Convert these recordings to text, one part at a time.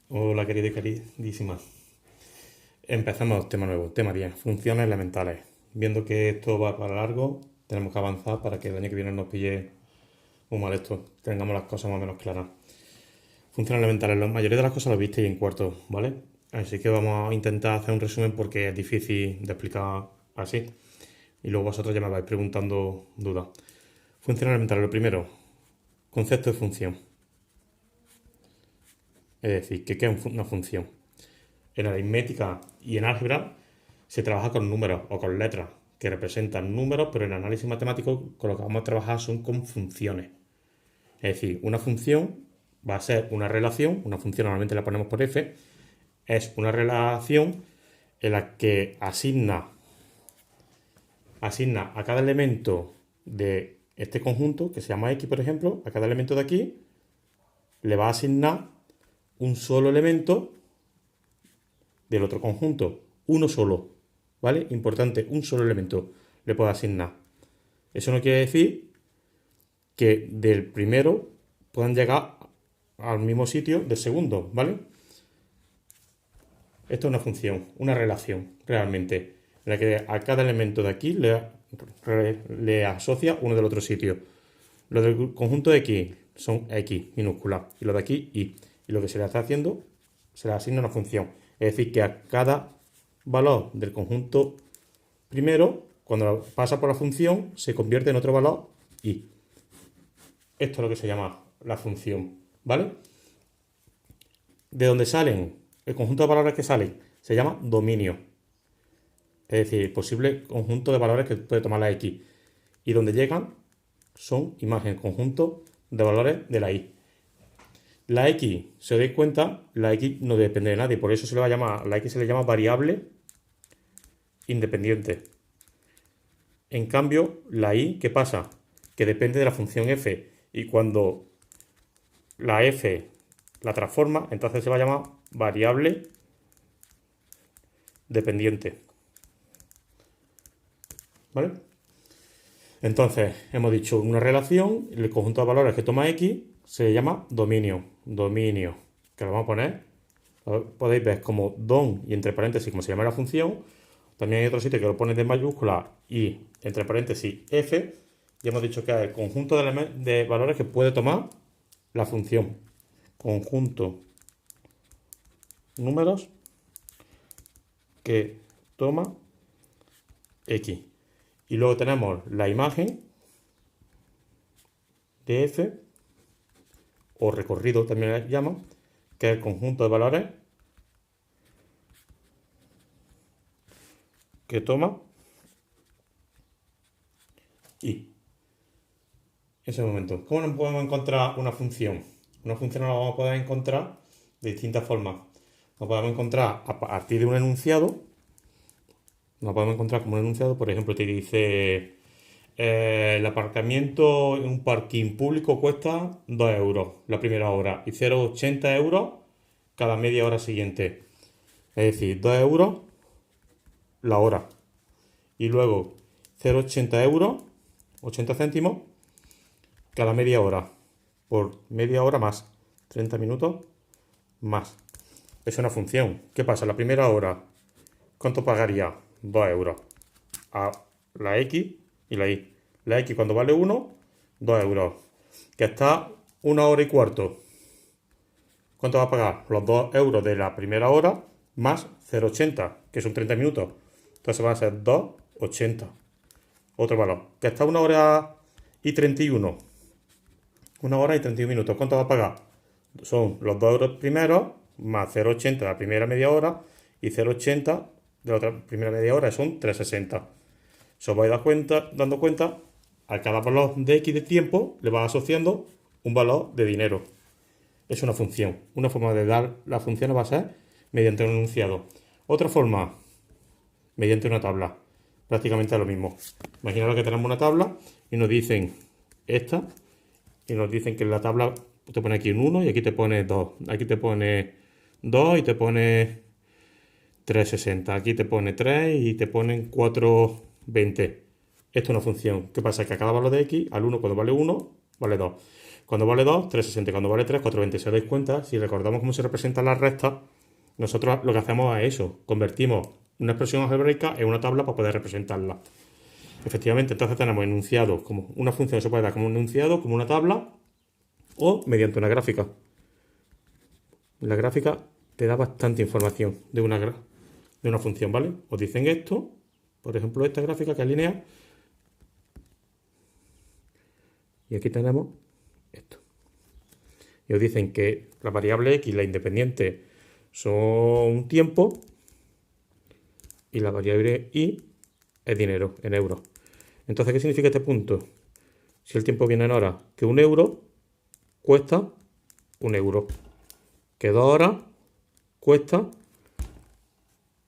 Hola querida y queridísima. Empezamos tema nuevo, tema 10, funciones elementales. Viendo que esto va para largo, tenemos que avanzar para que el año que viene nos pille muy mal esto, tengamos las cosas más o menos claras. Funciones elementales, la mayoría de las cosas las visteis en cuarto, ¿vale? Así que vamos a intentar hacer un resumen porque es difícil de explicar así. Y luego vosotros ya me vais preguntando dudas. Funciones elementales, lo primero, concepto de función. Es decir, ¿qué es una función? En aritmética y en álgebra se trabaja con números o con letras que representan números, pero en análisis matemático con lo que vamos a trabajar son con funciones. Es decir, una función va a ser una relación, una función normalmente la ponemos por f, es una relación en la que asigna a cada elemento de este conjunto, que se llama x, por ejemplo, a cada elemento de aquí, le va a asignar un solo elemento del otro conjunto, uno solo, ¿vale? Importante, un solo elemento le puedo asignar. Eso no quiere decir que del primero puedan llegar al mismo sitio del segundo, ¿vale? Esto es una función, una relación, realmente, en la que a cada elemento de aquí le asocia uno del otro sitio. Los del conjunto de X son X minúscula y los de aquí Y. Y lo que se le está haciendo, se le asigna una función. Es decir, que a cada valor del conjunto primero, cuando pasa por la función, se convierte en otro valor Y. Esto es lo que se llama la función, ¿vale? De donde salen, el conjunto de valores que salen, se llama dominio. Es decir, el posible conjunto de valores que puede tomar la X. Y donde llegan son imágenes, conjunto de valores de la Y. La X, si os dais cuenta, la X no depende de nadie, por eso se le va a llamar, la X se le llama variable independiente. En cambio, la Y, ¿qué pasa? Que depende de la función f, y cuando la f la transforma, entonces se va a llamar variable dependiente. ¿Vale? Entonces, hemos dicho una relación, el conjunto de valores que toma x se llama dominio. Dominio, que lo vamos a poner, podéis ver como dom y entre paréntesis, como se llama la función. También hay otro sitio que lo pone de mayúscula y entre paréntesis f. Y hemos dicho que es el conjunto de valores que puede tomar la función. Conjunto números que toma x. Y luego tenemos la imagen de f, o recorrido también le llaman, que es el conjunto de valores que toma y. En ese momento, ¿cómo nos podemos encontrar una función? Una función la vamos a poder encontrar de distintas formas. Nos podemos encontrar a partir de un enunciado. Nos podemos encontrar como un enunciado, por ejemplo, te dice el aparcamiento en un parking público cuesta 2 euros la primera hora y 0,80 euros cada media hora siguiente. Es decir, 2 euros la hora. Y luego 0,80 euros, 80 céntimos, cada media hora. Por media hora más. 30 minutos más. Es una función. ¿Qué pasa? La primera hora, ¿cuánto pagaría? 2 euros. A la X y la Y. La X cuando vale 1, 2 euros. Que está 1 hora y cuarto. ¿Cuánto va a pagar? Los 2 euros de la primera hora más 0,80, que son 30 minutos. Entonces van a ser 2,80. Otro valor. Que está 1 hora y 31. 1 hora y 31 minutos. ¿Cuánto va a pagar? Son los 2 euros primeros más 0,80 de la primera media hora y 0,80 de la otra primera media hora, son 3,60. Se os vais dando cuenta, a cada valor de X de tiempo le va asociando un valor de dinero. Es una función. Una forma de dar la función va a ser mediante un enunciado. Otra forma, mediante una tabla. Prácticamente lo mismo. Imaginaos que tenemos una tabla y nos dicen esta, y nos dicen que en la tabla te pone aquí un 1 y aquí te pone 2. Aquí te pone 2 y te pone 3,60. Aquí te pone 3 y te ponen 4,20. Esto es una función. ¿Qué pasa? Que a cada valor de x, al 1 cuando vale 1, vale 2. Cuando vale 2, 360. Cuando vale 3, 420. Si os dais cuenta, si recordamos cómo se representan las restas, nosotros lo que hacemos es eso. Convertimos una expresión algebraica en una tabla para poder representarla. Efectivamente, entonces tenemos enunciado como una función se puede dar como un enunciado, como una tabla o mediante una gráfica. La gráfica te da bastante información de una función, ¿vale? Os dicen esto, por ejemplo, esta gráfica que alinea. Y aquí tenemos esto. Y os dicen que la variable x, la independiente, son un tiempo y la variable y es dinero, en euros. Entonces, ¿qué significa este punto? Si el tiempo viene en horas, que 1 euro cuesta 1 euro. Que 2 horas cuesta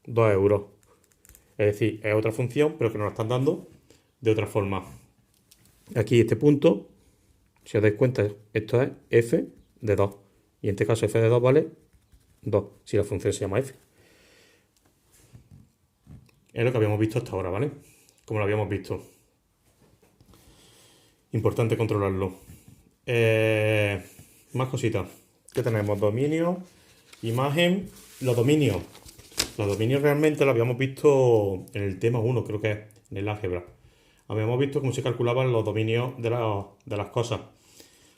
2 euros. Es decir, es otra función, pero que nos la están dando de otra forma. Aquí este punto, si os dais cuenta, esto es f de 2. Y en este caso f de 2 vale 2, si la función se llama f. Es lo que habíamos visto hasta ahora, ¿vale? Como lo habíamos visto. Importante controlarlo. Más cositas. ¿Qué tenemos? Dominio, imagen, los dominios. Los dominios realmente lo habíamos visto en el tema 1, creo que es, en el álgebra. Habíamos visto cómo se calculaban los dominios de las cosas.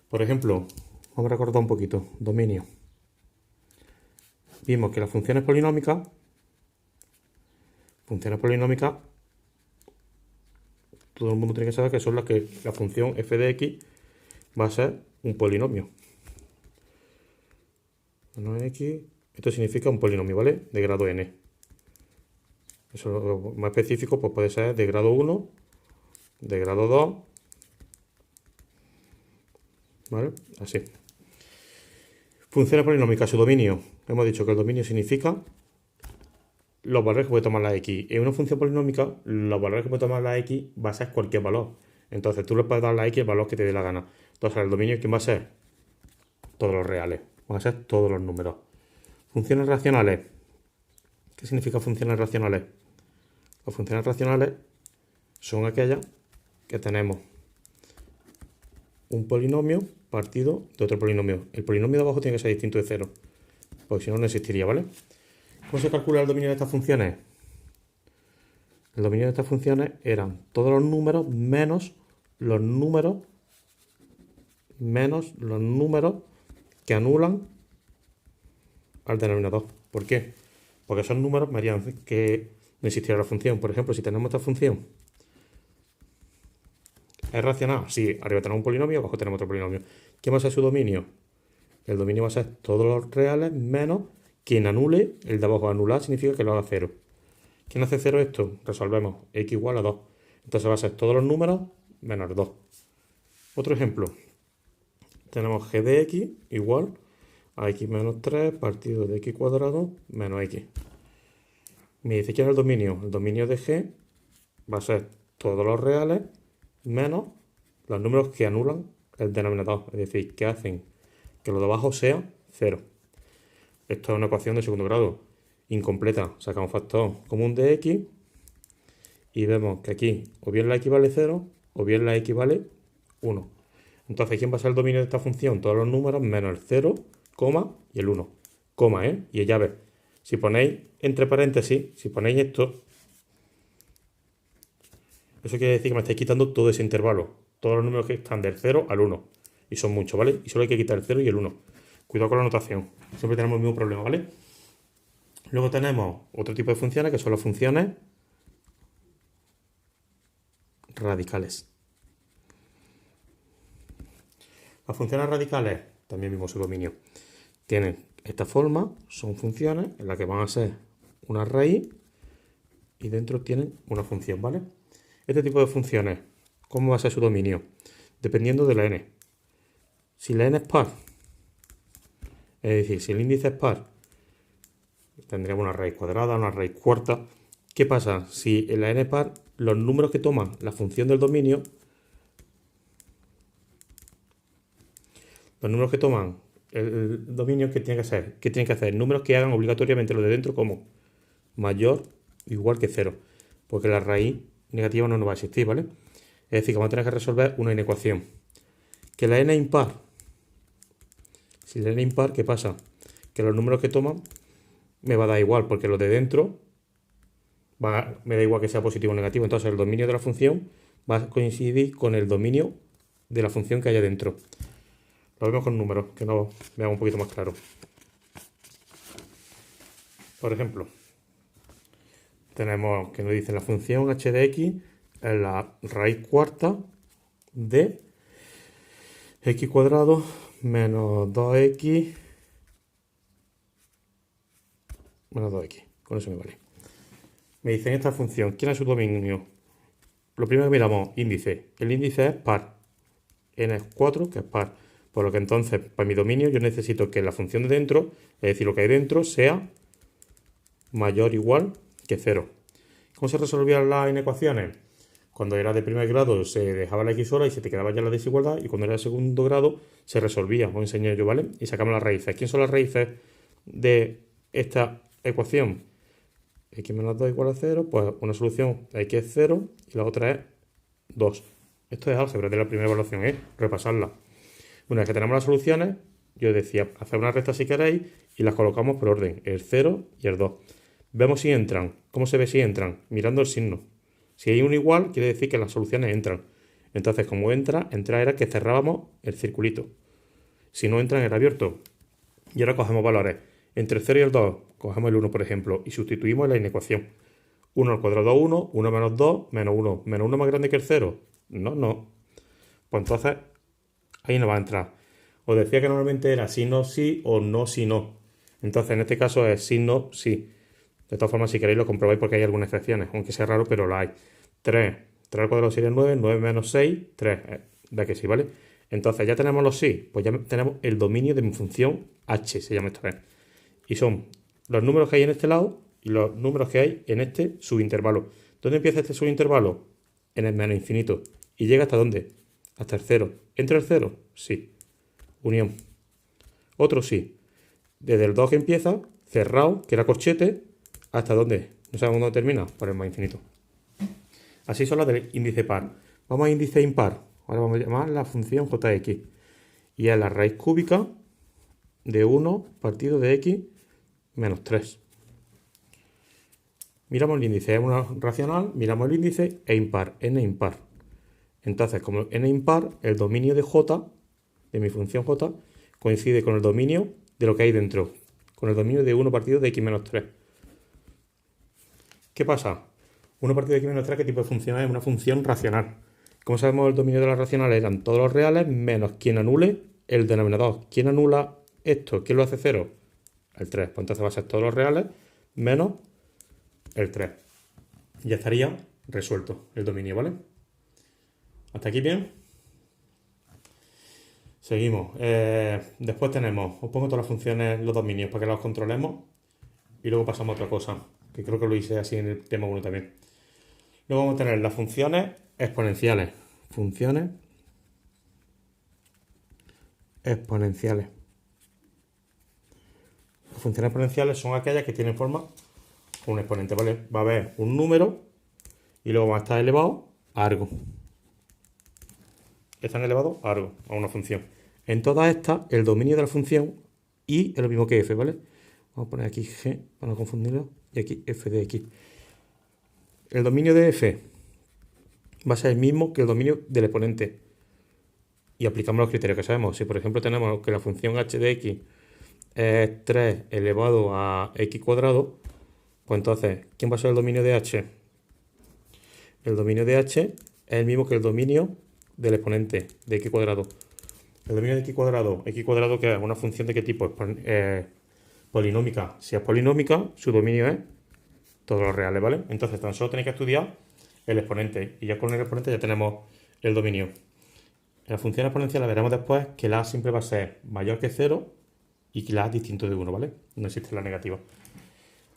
Por ejemplo, vamos a recordar un poquito. Dominio. Vimos que las funciones polinómicas, todo el mundo tiene que saber que son las que la función f de x va a ser un polinomio. No es x, esto significa un polinomio, ¿vale? De grado n. Eso más específico pues puede ser de grado 1, de grado 2, ¿vale? Así. Funciones polinómicas, su dominio. Hemos dicho que el dominio significa los valores que puede tomar la x. En una función polinómica, los valores que puede tomar la x va a ser cualquier valor. Entonces tú le puedes dar a la x el valor que te dé la gana. Entonces el dominio, ¿quién va a ser? Todos los reales. Van a ser todos los números. Funciones racionales. ¿Qué significa funciones racionales? Las funciones racionales son aquellas que tenemos un polinomio partido de otro polinomio. El polinomio de abajo tiene que ser distinto de 0, porque si no, no existiría, ¿vale? ¿Cómo se calcula el dominio de estas funciones? El dominio de estas funciones eran todos los números menos los números que anulan al denominador. ¿Por qué? Porque esos números me harían que no existiera la función. Por ejemplo, si tenemos esta función, ¿es racional? Sí, arriba tenemos un polinomio, abajo tenemos otro polinomio. ¿Qué va a ser su dominio? El dominio va a ser todos los reales menos quien anule el de abajo. Anular significa que lo haga 0. ¿Quién hace 0 esto? Resolvemos. X igual a 2. Entonces va a ser todos los números menos 2. Otro ejemplo. Tenemos g de x igual a x menos 3 partido de x cuadrado menos x. Me dice quién es el dominio. El dominio de g va a ser todos los reales menos los números que anulan el denominador. Es decir, que hacen que lo de abajo sea 0. Esto es una ecuación de segundo grado. Incompleta. Sacamos factor común de x y vemos que aquí o bien la x vale 0 o bien la x vale 1. Entonces, ¿quién va a ser el dominio de esta función? Todos los números menos el 0, coma y el 1. Coma, ¿eh? Y ya ves. Si ponéis entre paréntesis, si ponéis esto, eso quiere decir que me estáis quitando todo ese intervalo. Todos los números que están del 0 al 1. Y son muchos, ¿vale? Y solo hay que quitar el 0 y el 1. Cuidado con la notación. Siempre tenemos el mismo problema, ¿vale? Luego tenemos otro tipo de funciones que son las funciones radicales. Las funciones radicales, también vimos su dominio, tienen esta forma, son funciones en las que van a ser una raíz y dentro tienen una función, ¿vale? Este tipo de funciones, ¿cómo va a ser su dominio? Dependiendo de la n. Si la n es par, es decir, si el índice es par, tendríamos una raíz cuadrada, una raíz cuarta. ¿Qué pasa? Si en la n es par, los números que toman la función del dominio, los números que toman el dominio, ¿qué tiene que ser? ¿Qué tienen que hacer? Números que hagan obligatoriamente lo de dentro como mayor o igual que 0. Porque la raíz negativa no nos va a existir, ¿vale? Es decir, que vamos a tener que resolver una inecuación. Que la n es impar. Si le n impar, ¿qué pasa? Que los números que toman me va a dar igual, porque los de dentro me da igual que sea positivo o negativo. Entonces el dominio de la función va a coincidir con el dominio de la función que haya dentro. Lo vemos con números, que nos veamos un poquito más claro. Por ejemplo, tenemos que nos dice la función h de x es la raíz cuarta de x cuadrado menos 2x menos 2x. Con eso me vale. Me dicen esta función, ¿quién es su dominio? Lo primero que miramos, índice. El índice es par. N es 4, que es par. Por lo que entonces, para mi dominio, yo necesito que la función de dentro, es decir, lo que hay dentro, sea mayor o igual que 0. ¿Cómo se resolvían las inecuaciones? Cuando era de primer grado se dejaba la x sola y se te quedaba ya la desigualdad, y cuando era de segundo grado se resolvía, os enseñé yo, ¿vale? Y sacamos las raíces. ¿Quién son las raíces de esta ecuación? X menos 2 igual a 0, pues una solución x es 0 y la otra es 2. Esto es álgebra de la primera evaluación, repasarla. Una vez que tenemos las soluciones, yo decía, hacer una recta si queréis y las colocamos por orden, el 0 y el 2. Vemos si entran. ¿Cómo se ve si entran? Mirando el signo. Si hay un igual, quiere decir que las soluciones entran. Entonces, como entrar era que cerrábamos el circulito. Si no entran, era abierto. Y ahora cogemos valores. Entre el 0 y el 2, cogemos el 1, por ejemplo, y sustituimos en la inecuación. 1 al cuadrado 1, 1 menos 2, menos 1. ¿Menos 1 más grande que el 0? No. Pues entonces, ahí no va a entrar. Os decía que normalmente era sí, no, sí o no, sí, no. Entonces, en este caso es sí, no, sí. De todas formas, si queréis lo comprobáis porque hay algunas excepciones, aunque sea raro, pero lo hay. 3 al cuadrado sería 9, 9 menos 6, 3. Da que sí, ¿vale? Entonces ya tenemos los sí, pues ya tenemos el dominio de mi función h, se llama esta vez. Y son los números que hay en este lado y los números que hay en este subintervalo. ¿Dónde empieza este subintervalo? En el menos infinito. ¿Y llega hasta dónde? Hasta el 0. ¿Entra el 0? Sí. Unión. Otro sí. Desde el 2 que empieza, cerrado, que era corchete, ¿hasta dónde? No sabemos dónde termina, por el más infinito. Así son las del índice par. Vamos a índice impar. Ahora vamos a llamar la función jx. Y es la raíz cúbica de 1 partido de x menos 3. Miramos el índice, es una racional, miramos el índice e impar, n impar. Entonces, como n impar, el dominio de j, de mi función j, coincide con el dominio de lo que hay dentro, con el dominio de 1 partido de x menos 3. ¿Qué pasa? 1 partido de x menos 3, ¿qué tipo de función es? Una función racional. Como sabemos, el dominio de las racionales eran todos los reales menos quien anule el denominador. ¿Quién anula esto? ¿Quién lo hace 0? El 3. Pues entonces va a ser todos los reales menos el 3. Ya estaría resuelto el dominio, ¿vale? ¿Hasta aquí bien? Seguimos. Después tenemos, os pongo todas las funciones, los dominios, para que los controlemos y luego pasamos a otra cosa, que creo que lo hice así en el tema 1 también. Luego vamos a tener las funciones exponenciales. Funciones exponenciales. Las funciones exponenciales son aquellas que tienen forma un exponente, ¿vale? Va a haber un número y luego va a estar elevado a algo. Están elevados a algo, a una función. En todas estas, el dominio de la función y es lo mismo que f, ¿vale? Vamos a poner aquí g para no confundirlo y aquí f de x. El dominio de f va a ser el mismo que el dominio del exponente. Y aplicamos los criterios que sabemos. Si por ejemplo tenemos que la función h de x es 3 elevado a x cuadrado, pues entonces, ¿quién va a ser el dominio de h? El dominio de h es el mismo que el dominio del exponente de x cuadrado. El dominio de x cuadrado que es una función de qué tipo es polinómica. Si es polinómica, su dominio es todos los reales, ¿vale? Entonces tan solo tenéis que estudiar el exponente y ya con el exponente ya tenemos el dominio. En la función exponencial veremos después que la a siempre va a ser mayor que 0 y que la a es distinto de 1, ¿vale? No existe la negativa.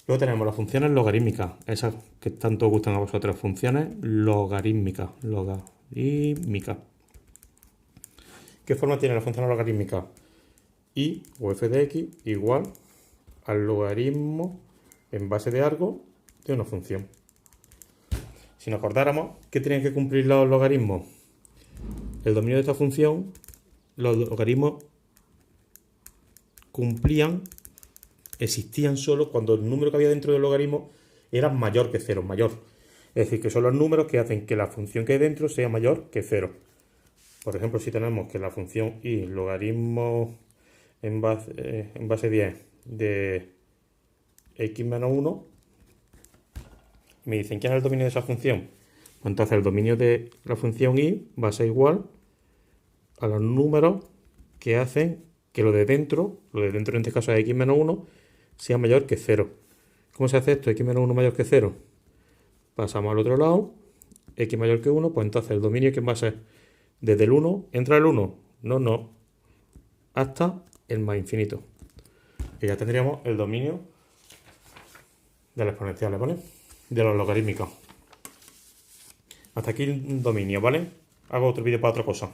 Luego tenemos las funciones logarítmicas, esas que tanto gustan a vosotros, funciones logarítmicas. ¿Qué forma tiene la función logarítmica? Y o f de x igual al logaritmo en base de algo de una función. Si nos acordáramos, ¿qué tenían que cumplir los logaritmos? El dominio de esta función, los logaritmos existían solo cuando el número que había dentro del logaritmo era mayor que 0, mayor. Es decir, que son los números que hacen que la función que hay dentro sea mayor que 0. Por ejemplo, si tenemos que la función y logaritmo en base 10 de x menos 1, me dicen ¿quién es el dominio de esa función? Pues entonces el dominio de la función y va a ser igual a los números que hacen que lo de dentro en este caso es x menos 1, sea mayor que 0. ¿Cómo se hace esto? X menos 1 mayor que 0. Pasamos al otro lado, x mayor que 1, pues entonces el dominio que va a ser desde el 1, ¿entra el 1? No, hasta el más infinito. Y ya tendríamos el dominio de las exponenciales, ¿vale? De los logarítmicos. Hasta aquí el dominio, ¿vale? Hago otro vídeo para otra cosa.